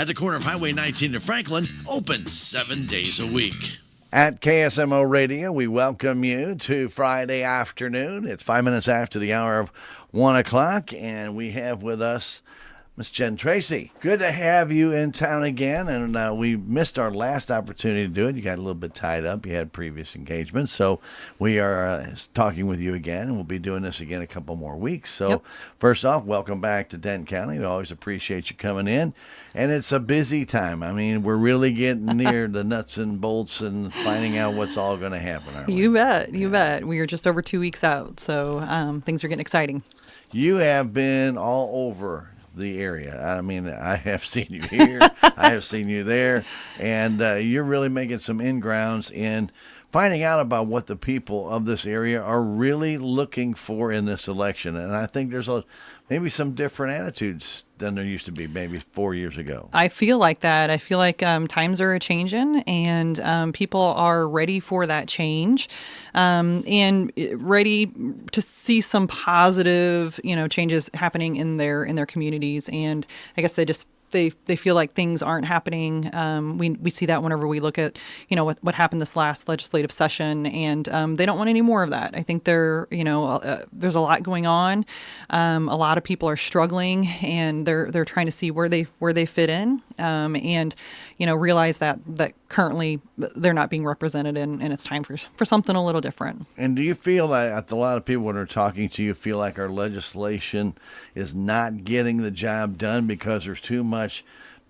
at the corner of Highway 19 and Franklin, open 7 days a week. At KSMO Radio, we welcome you to Friday afternoon. It's 5 minutes after the hour of 1 o'clock, and we have with us Miss Jen Tracy. Good to have you in town again, and we missed our last opportunity to do it. You got a little bit tied up. You had previous engagements, so we are talking with you again, and we'll be doing this again a couple more weeks. So First off, welcome back to Denton County. We always appreciate you coming in, and it's a busy time. I mean, we're really getting near the nuts and bolts and finding out what's all going to happen, aren't we? You bet. You bet. We are just over 2 weeks out, so things are getting exciting. You have been all over the area. I mean, I have seen you here, I have seen you there, and you're really making some in-grounds in finding out about what the people of this area are really looking for in this election. And I think there's maybe some different attitudes than there used to be maybe 4 years ago. I feel like that. I feel like times are a-changing, and people are ready for that change, and ready to see some positive, changes happening in their communities. And I guess they feel like things aren't happening. We see that whenever we look at, what happened this last legislative session, and they don't want any more of that. I think there's a lot going on. A lot of people are struggling, and they're trying to see where they fit in, and realize that currently they're not being represented, and it's time for something a little different. And do you feel that a lot of people when they're talking to you feel like our legislation is not getting the job done because there's too much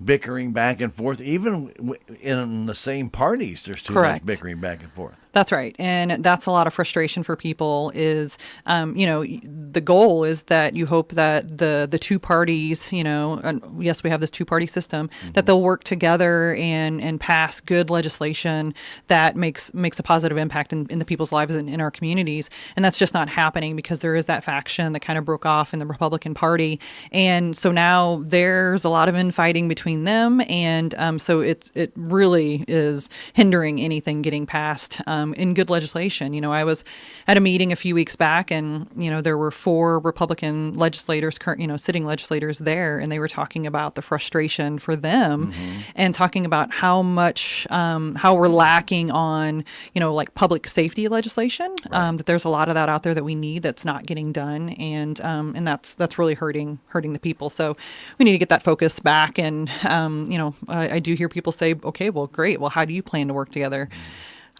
bickering back and forth? Even in the same parties, there's too much bickering back and forth. That's right. And that's a lot of frustration for people is, the goal is that you hope that the two parties, and yes, we have this two-party system, that they'll work together and pass good legislation that makes a positive impact in the people's lives and in our communities. And that's just not happening because there is that faction that kind of broke off in the Republican Party. And so now there's a lot of infighting between them. And so it really is hindering anything getting passed in good legislation. I was at a meeting a few weeks back, and there were 4 Republican legislators, sitting legislators there, and they were talking about the frustration for them, and talking about how much how we're lacking on like public safety legislation. That there's a lot of that out there that we need that's not getting done, and that's really hurting the people. So we need to get that focus back. And I do hear people say, okay, well, great. Well, how do you plan to work together?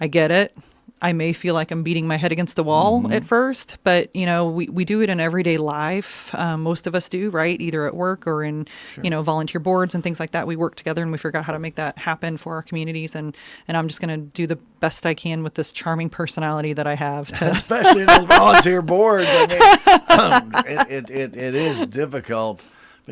I get it. I may feel like I'm beating my head against the wall at first, but, we do it in everyday life. Most of us do, right? Either at work or in, volunteer boards and things like that. We work together and we figure out how to make that happen for our communities. And I'm just going to do the best I can with this charming personality that I have. Especially in those volunteer boards. I mean, it is difficult.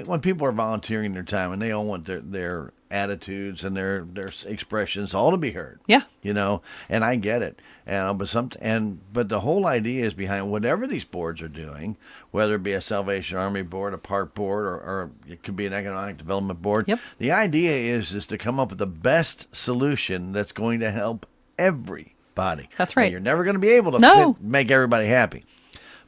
When people are volunteering their time and they all want their attitudes and their expressions all to be heard. Yeah. And I get it. But the whole idea is behind whatever these boards are doing, whether it be a Salvation Army board, a park board, or it could be an economic development board. Yep. The idea is to come up with the best solution that's going to help everybody. That's right. Now, you're never going to be able to make everybody happy.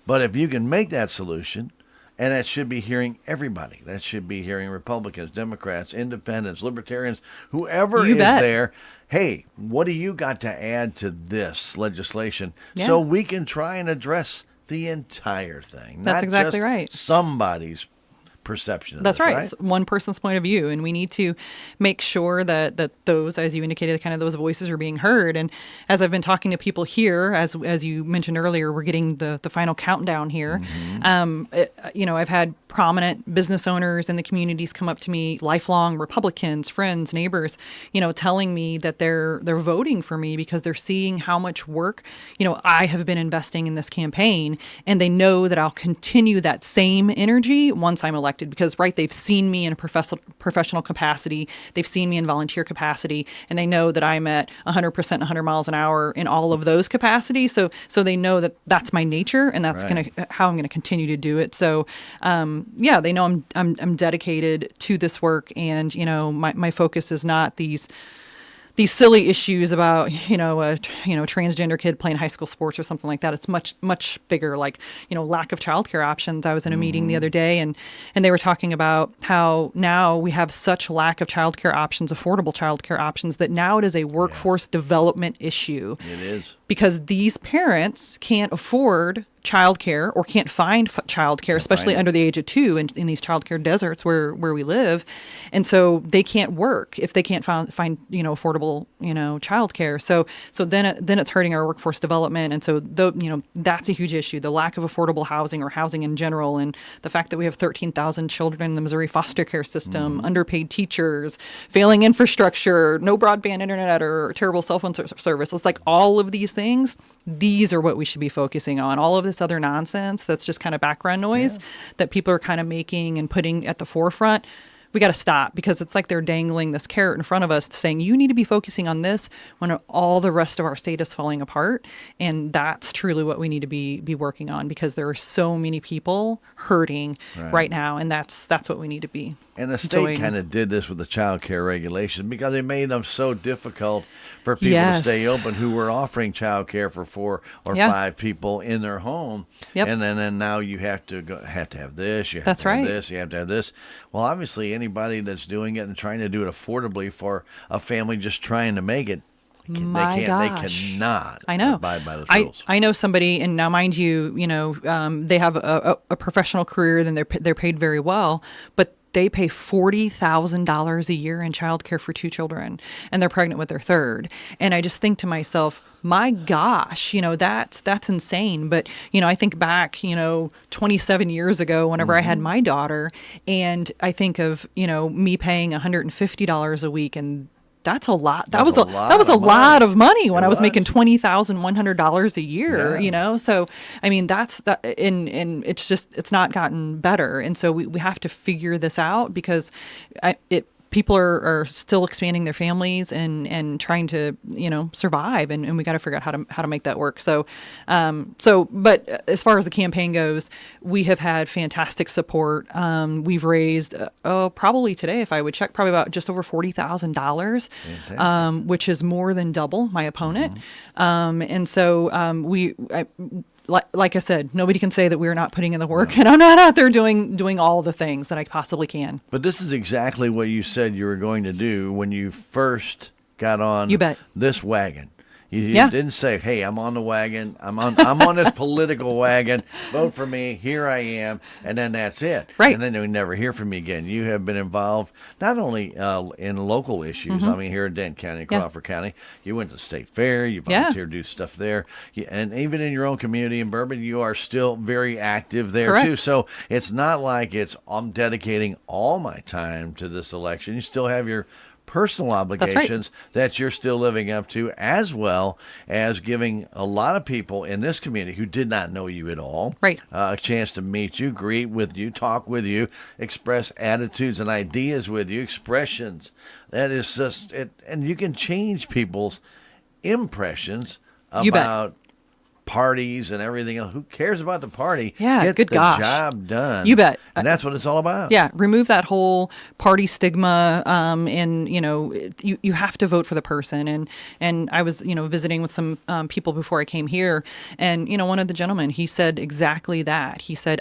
But if you can make that solution, and that should be hearing everybody. That should be hearing Republicans, Democrats, Independents, Libertarians, whoever is there. Hey, what do you got to add to this legislation so we can try and address the entire thing? That's exactly just right. Somebody's perception of That's this, right. It's one person's point of view, and we need to make sure that those, as you indicated, kind of those voices are being heard. And as I've been talking to people here, as you mentioned earlier, we're getting the final countdown here. I've had prominent business owners in the communities come up to me, lifelong Republicans, friends, neighbors, telling me that they're voting for me because they're seeing how much work, I have been investing in this campaign, and they know that I'll continue that same energy once I'm elected because, they've seen me in a professional capacity, they've seen me in volunteer capacity, and they know that I'm at 100%, 100 miles an hour in all of those capacities. So they know that that's my nature, and that's how I'm going to continue to do it. So, they know I'm dedicated to this work, and my focus is not these these silly issues about, transgender kid playing high school sports or something like that. It's much bigger, like, lack of childcare options. I was in a meeting the other day, and they were talking about how now we have such lack of childcare options, affordable childcare options, that now it is a workforce development issue. It is. Because these parents can't afford childcare or can't find childcare, especially under the age of 2 in these childcare deserts where we live. And so they can't work if they can't find affordable, childcare. So then it's hurting our workforce development. And so that's a huge issue. The lack of affordable housing or housing in general, and the fact that we have 13,000 children in the Missouri foster care system, underpaid teachers, failing infrastructure, no broadband internet or terrible cell phone service. It's like all of these things. These are what we should be focusing on. All of this other nonsense that's just kind of background noise that people are kind of making and putting at the forefront. We got to stop, because it's like they're dangling this carrot in front of us saying, you need to be focusing on this when all the rest of our state is falling apart. And that's truly what we need to be working on, because there are so many people hurting right now. And that's what we need to be. And the state kind of did this with the child care regulation, because they made them so difficult for people to stay open who were offering child care for 4 or 5 people in their home. And then now you have to have this, you have to have this, you have to have this. Well, obviously anybody that's doing it and trying to do it affordably for a family just trying to make it, they cannot abide by those rules. I know somebody, and now mind you, they have a professional career, and they're paid very well, but they pay $40,000 a year in childcare for 2 children, and they're pregnant with their 3rd. And I just think to myself, my gosh, that's insane. But, I think back, 27 years ago, whenever I had my daughter, and I think of, me paying $150 a week, and that's a lot. That was a lot of money when I was making $20,100 a year, So, I mean, and it's not gotten better. And so we have to figure this out, because people are still expanding their families and trying to, survive. And we got to figure out how to make that work. But as far as the campaign goes, we have had fantastic support. We've raised, probably today, if I would check, probably about just over $40,000, which is more than double my opponent. And so like I said, nobody can say that we're not putting in the work, and I'm not out there doing all the things that I possibly can. But this is exactly what you said you were going to do when you first got on this wagon. You didn't say, "Hey, I'm on the wagon. I'm on this political wagon. Vote for me. Here I am," and then that's it. Right. And then we never hear from you again. You have been involved not only in local issues. I mean, here in Denton County, Crawford County, you went to the state fair. You volunteered to do stuff there, and even in your own community in Bourbon, you are still very active there too. So it's not like I'm dedicating all my time to this election. You still have your personal obligations that you're still living up to, as well as giving a lot of people in this community who did not know you at all a chance to meet you, greet with you, talk with you, express attitudes and ideas with you, expressions. That is just it, and you can change people's impressions about parties and everything else. Who cares about the party? Get the job done. You bet. And that's what it's all about. Yeah, remove that whole party stigma, and you have to vote for the person. And I was visiting with some people before I came here, and one of the gentlemen, he said exactly that. He said,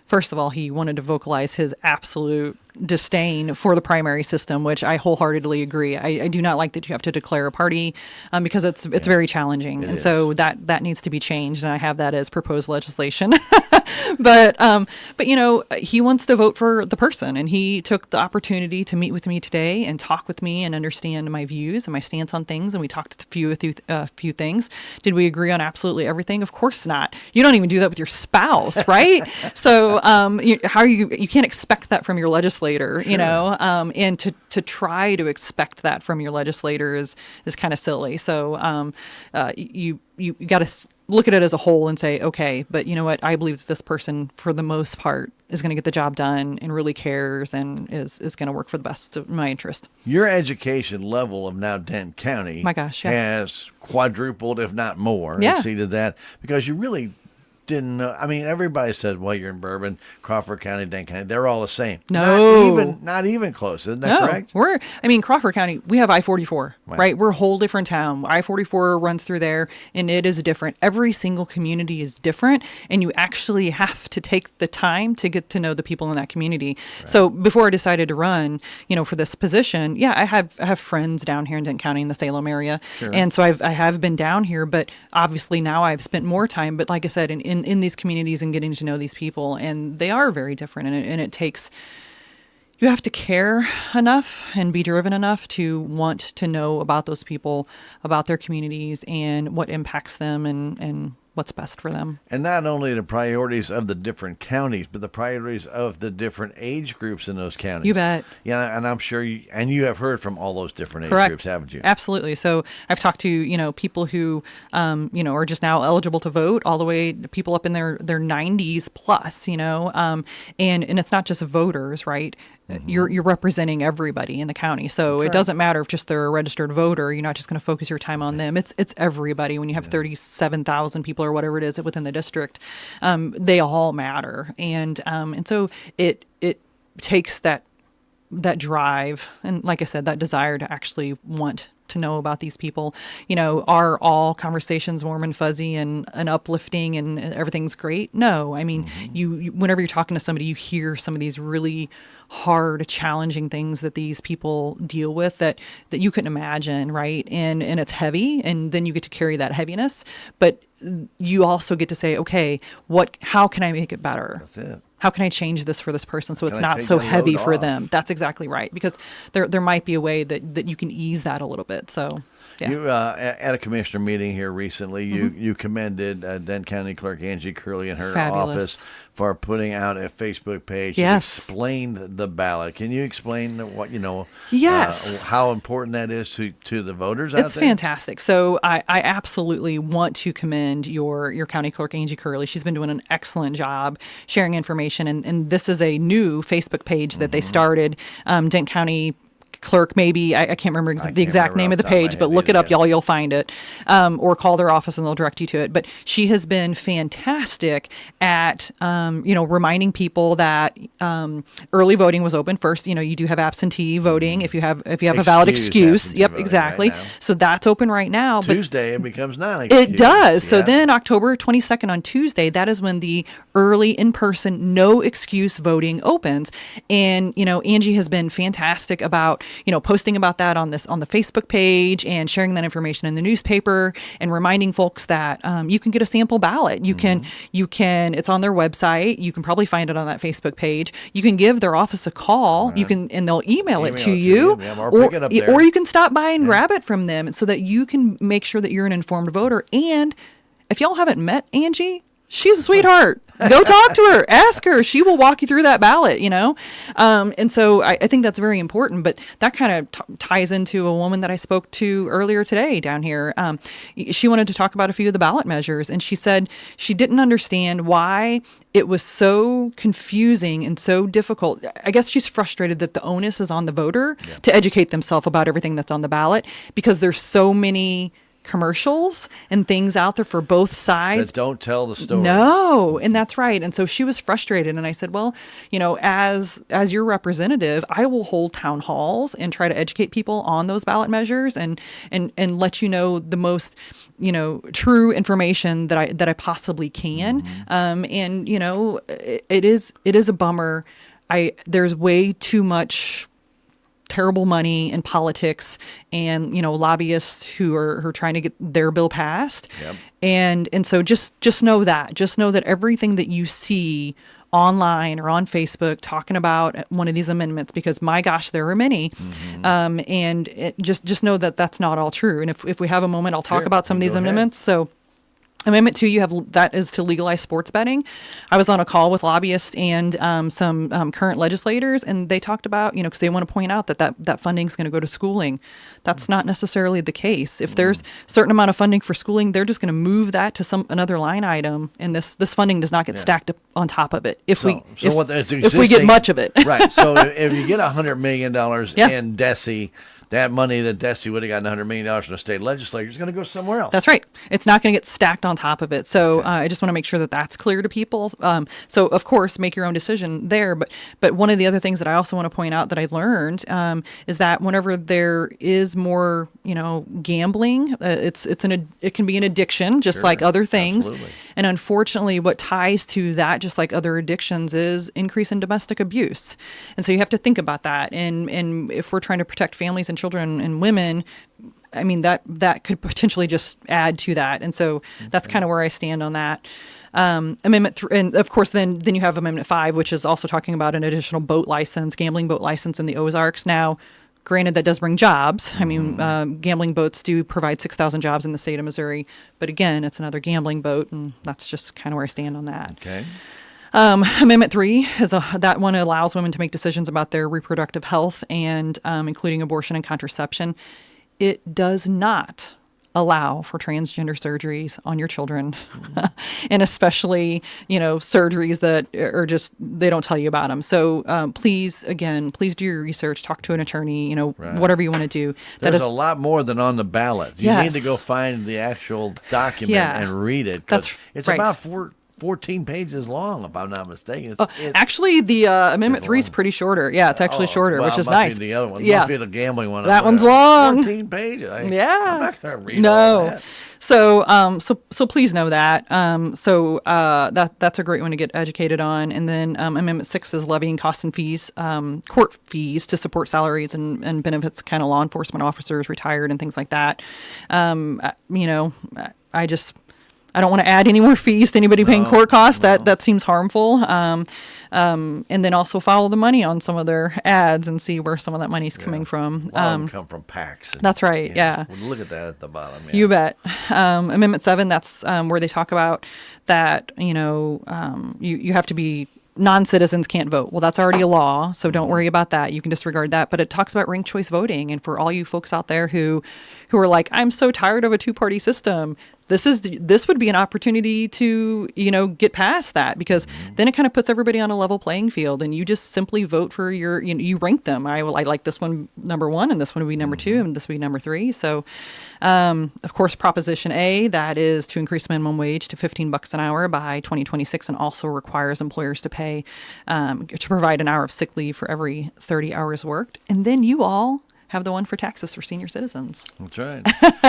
first of all, he wanted to vocalize his absolute disdain for the primary system, which I wholeheartedly agree. I do not like that you have to declare a party, because it's very challenging, and so that needs to be changed. And I have that as proposed legislation. But he wants to vote for the person, and he took the opportunity to meet with me today and talk with me and understand my views and my stance on things. And we talked a few things. Did we agree on absolutely everything? Of course not. You don't even do that with your spouse, right? So you can't expect that from your legislator, and to try to expect that from your legislator is kind of silly. So you got to look at it as a whole and say, okay, but you know what? I believe that this person, for the most part, is going to get the job done and really cares and is going to work for the best of my interest. Your education level of now Denton County my gosh, has quadrupled, if not more, exceeded that, because you really didn't know. I mean, everybody says, well, you're in Bourbon, Crawford County, Dane County. They're all the same. No. Not even close. Isn't that correct? Crawford County, we have I-44, right? We're a whole different town. I-44 runs through there, and it is different. Every single community is different, and you actually have to take the time to get to know the people in that community. Right. So before I decided to run, for this position, I have friends down here in Dent County in the Salem area. Sure. And so I have been down here, but obviously now I've spent more time. But like I said, in these communities and getting to know these people, and they are very different, and it takes, you have to care enough and be driven enough to want to know about those people, about their communities, and what impacts them, and what's best for them. And not only the priorities of the different counties, but the priorities of the different age groups in those counties. You bet. Yeah, and I'm sure you have heard from all those different age Correct. groups, haven't you? Absolutely. So I've talked to, people who, are just now eligible to vote, all the way to people up in their 90s plus, and it's not just voters, right? Mm-hmm. You're representing everybody in the county. So it doesn't matter if just they're a registered voter. You're not just going to focus your time on them. It's everybody. When you have 37,000 people or whatever it is within the district, they all matter. And so it takes that drive, and like I said, that desire to actually want to know about these people. Are all conversations warm and fuzzy and uplifting and everything's great? No. I mean, you whenever you're talking to somebody, you hear some of these really hard, challenging things that these people deal with that you couldn't imagine, right? And it's heavy, and then you get to carry that heaviness, but you also get to say, okay, how can I make it better? That's it. How can I change this for this person so it's not so heavy for them? That's exactly right, because there might be a way that you can ease that a little bit. So, yeah. You at a commissioner meeting here recently, you commended Dent County Clerk Angie Curley and her office for putting out a Facebook page that explained the ballot. Can you explain what Yes. How important that is to the voters out there? It's fantastic. So I absolutely want to commend your county clerk, Angie Curley. She's been doing an excellent job sharing information, and this is a new Facebook page that they started, Dent County Clerk, maybe I can't remember the exact name of the page, but look it up, y'all. You'll find it, or call their office and they'll direct you to it. But she has been fantastic at reminding people that early voting was open. First, you do have absentee voting if you have a valid excuse. Yep, exactly. Right, so that's open right now. Tuesday it becomes non-excuse. It does. Yeah. So then October 22nd on Tuesday, that is when the early in-person no excuse voting opens. And Angie has been fantastic about posting about that on the Facebook page and sharing that information in the newspaper and reminding folks that you can get a sample ballot. You can, it's on their website. You can probably find it on that Facebook page. You can give their office a call. You can, and they'll email it to you, or you can stop by and grab it from them so that you can make sure that you're an informed voter. And if y'all haven't met Angie, she's a sweetheart. Go talk to her. Ask her. She will walk you through that ballot, And so I think that's very important. But that kind of ties into a woman that I spoke to earlier today down here. She wanted to talk about a few of the ballot measures. And she said she didn't understand why it was so confusing and so difficult. I guess she's frustrated that the onus is on the voter to educate themselves about everything that's on the ballot, because there's so many commercials and things out there for both sides that don't tell the story. No, and that's right. And so she was frustrated, and I said, well, as your representative, I will hold town halls and try to educate people on those ballot measures and let you know the most true information that I possibly can. And it is a bummer. There's way too much terrible money in politics and lobbyists who are trying to get their bill passed. Yep. And so just know that everything that you see online or on Facebook talking about one of these amendments, because my gosh, there are many, and just know that that's not all true. And if we have a moment, I'll talk about some of these amendments. So Amendment 2, that is to legalize sports betting. I was on a call with lobbyists and some current legislators, and they talked about, because they want to point out that funding is going to go to schooling. That's not necessarily the case. If there's a certain amount of funding for schooling, they're just going to move that to another line item, and this funding does not get stacked up on top of it if we get much of it. Right. So if you get $100 million in DESE, that money that Desi would have gotten $100 million from the state legislature is going to go somewhere else. That's right. It's not going to get stacked on top of it. So I just want to make sure that that's clear to people. So of course, make your own decision there. But one of the other things that I also want to point out that I learned is that whenever there is more, gambling, it can be an addiction, just like other things. Absolutely. And unfortunately, what ties to that, just like other addictions, is increase in domestic abuse. And so you have to think about that. And if we're trying to protect families and children and women, I mean, that could potentially just add to that. And so that's kind of where I stand on that. Amendment 3, and of course, then you have Amendment 5, which is also talking about an additional gambling boat license in the Ozarks. Now, granted, that does bring jobs. I mean, gambling boats do provide 6,000 jobs in the state of Missouri. But again, it's another gambling boat, and that's just kind of where I stand on that. Okay. Amendment 3 that one allows women to make decisions about their reproductive health and including abortion and contraception. It does not allow for transgender surgeries on your children, and especially, surgeries that are just, they don't tell you about them. So please do your research, talk to an attorney, whatever you want to do. There's a lot more than on the ballot. You Yes. need to go find the actual document Yeah. and read it. 'Cause That's it's right. about 14 pages long, if I'm not mistaken. Actually, the Amendment 3 is pretty shorter. Yeah, it's actually shorter, well, which is it must nice. be the other one. Yeah. Must be the gambling one. That one's long. 14 pages. I'm Yeah. not going to read all that. So please know that. That's a great one to get educated on. And then Amendment 6 is levying costs and fees, court fees to support salaries and benefits, kind of law enforcement officers, retired, and things like that. I don't want to add any more fees to anybody paying court costs. That seems harmful. And then also follow the money on some of their ads and see where some of that money's coming from. A lot of them come from PACs. That's right. Yeah. Well, look at that at the bottom. Yeah. You bet. Amendment 7, that's where they talk about that, you have to be, non-citizens can't vote. Well, that's already a law, so don't worry about that. You can disregard that. But it talks about ranked choice voting. And for all you folks out there who are like, I'm so tired of a two-party system, this would be an opportunity to, get past that, because then it kind of puts everybody on a level playing field, and you just simply vote for you rank them. I like this one number 1, and this one would be number 2, and this would be number 3. So, of course, Proposition A, that is to increase minimum wage to $15 an hour by 2026, and also requires employers to pay, to provide an hour of sick leave for every 30 hours worked. And then you all have the one for taxes for senior citizens. That's right.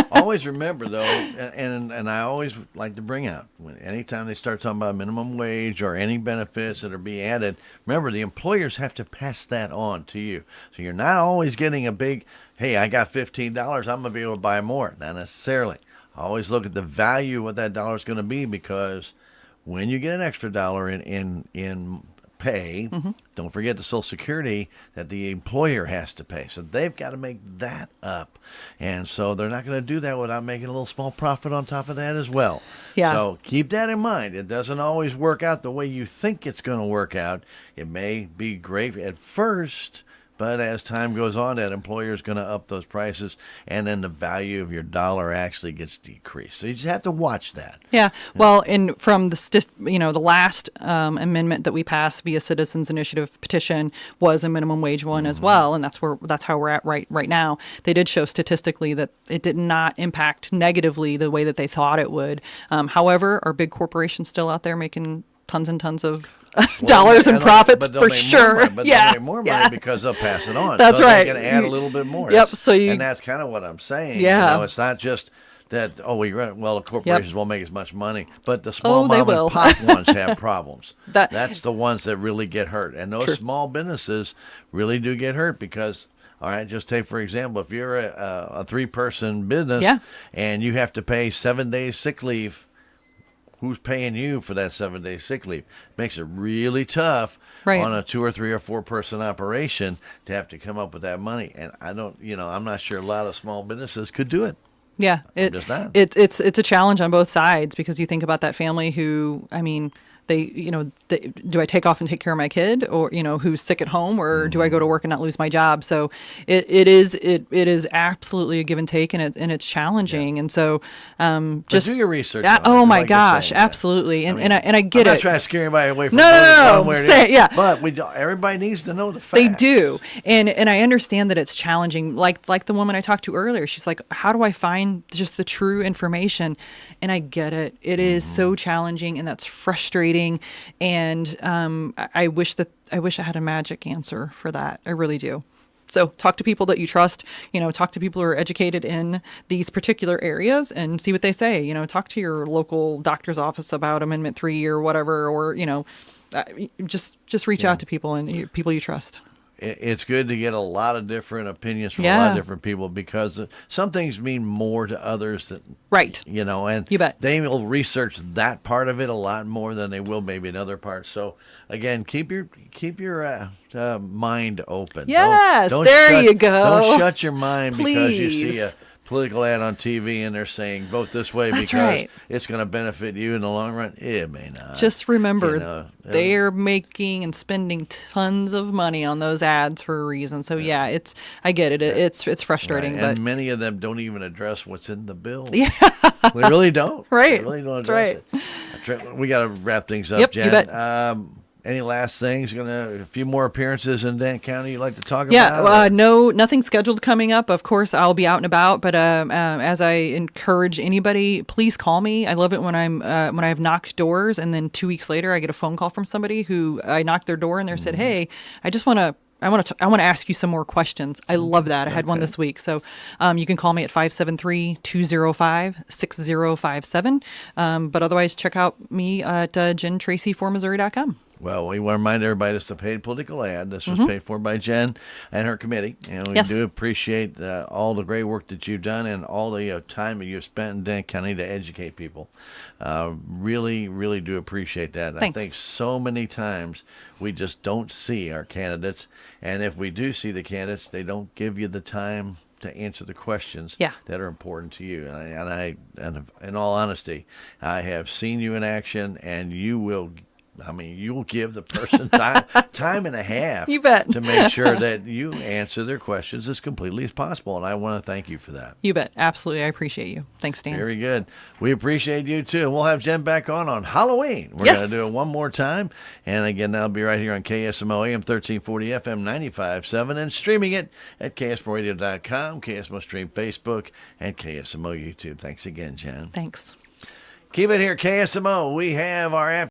Always remember, though, and I always like to bring out, anytime they start talking about minimum wage or any benefits that are being added, remember the employers have to pass that on to you. So you're not always getting a big, hey, I got $15, I'm going to be able to buy more. Not necessarily. I always look at the value of what that dollar is going to be, because when you get an extra dollar in pay, don't forget the Social Security that the employer has to pay. So they've got to make that up. And so they're not going to do that without making a little small profit on top of that as well. Yeah. So keep that in mind. It doesn't always work out the way you think it's going to work out. It may be great at first, but as time goes on, that employer is going to up those prices, and then the value of your dollar actually gets decreased. So you just have to watch that. Yeah. Well, and from the last amendment that we passed via Citizens Initiative petition was a minimum wage one as well, and that's how we're at right now. They did show statistically that it did not impact negatively the way that they thought it would. However, are big corporations still out there making tons and tons of dollars in profits for sure? But yeah, they'll make more money because they'll pass it on. That's so right. They can add a little bit more. Yep. And that's kind of what I'm saying. Yeah. It's not just that. The corporations won't make as much money, but the small they mom will. and pop ones have problems. That's the ones that really get hurt, and those small businesses really do get hurt because. All right, just take, for example, if you're a 3-person business and you have to pay 7 days sick leave, who's paying you for that 7 days sick leave? Makes it really tough on a 2 or 3 or 4-person operation to have to come up with that money. And I'm not sure a lot of small businesses could do it. Yeah, it's a challenge on both sides, because you think about that family who, do I take off and take care of my kid, or who's sick at home, or do I go to work and not lose my job? So it is absolutely a give and take, and it's challenging. And so just do your research. Oh my like gosh, absolutely. And I get I'm it. not trying to scare anybody away from No. one way or the Say, other, yeah. But everybody needs to know the facts. They do, and I understand that it's challenging. Like the woman I talked to earlier, she's like, "How do I find just the true information?" And I get it. It is so challenging, and that's frustrating. And I wish I had a magic answer for that. I really do. So talk to people that you trust, talk to people who are educated in these particular areas and see what they say. Talk to your local doctor's office about Amendment 3 or whatever, or, just reach out to people and people you trust. It's good to get a lot of different opinions from a lot of different people, because some things mean more to others than, right. And you bet. They will research that part of it a lot more than they will maybe in other parts. So again, keep your mind open. Yes, don't you go. Don't shut your mind because you Please. see a political ad on TV and they're saying vote this way because it's going to benefit you in the long run. It may not. Just remember, they're making and spending tons of money on those ads for a reason. So I get it. It's frustrating, right. but And many of them don't even address what's in the bill. Yeah, they really don't. Right. They really don't address it. We got to wrap things up, Yep, Jen. you bet. Any last things? A few more appearances in Dent County you'd like to talk about? Yeah, no, nothing scheduled coming up. Of course, I'll be out and about, but as I encourage anybody, please call me. I love it when when I have knocked doors, and then 2 weeks later, I get a phone call from somebody who I knocked their door and they said, "Hey, I want to ask you some more questions." I love that. I had one this week. So you can call me at 573-205-6057. But otherwise, check out me at JenTracyForMissouri.com. Well, we want to remind everybody this is a paid political ad. This was paid for by Jen and her committee. And we do appreciate all the great work that you've done and all the time that you've spent in Dent County to educate people. Really, really do appreciate that. Thanks. I think so many times we just don't see our candidates. And if we do see the candidates, they don't give you the time to answer the questions that are important to you. And in all honesty, I have seen you in action, and you will give the person time and a half You bet. to make sure that you answer their questions as completely as possible. And I want to thank you for that. You bet. Absolutely. I appreciate you. Thanks, Dan. Very good. We appreciate you, too. And we'll have Jen back on Halloween. We're going to do it one more time. And again, that'll be right here on KSMO AM 1340 FM 95.7 and streaming it at KSMOradio.com, KSMO Stream Facebook, and KSMO YouTube. Thanks again, Jen. Thanks. Keep it here, KSMO. We have our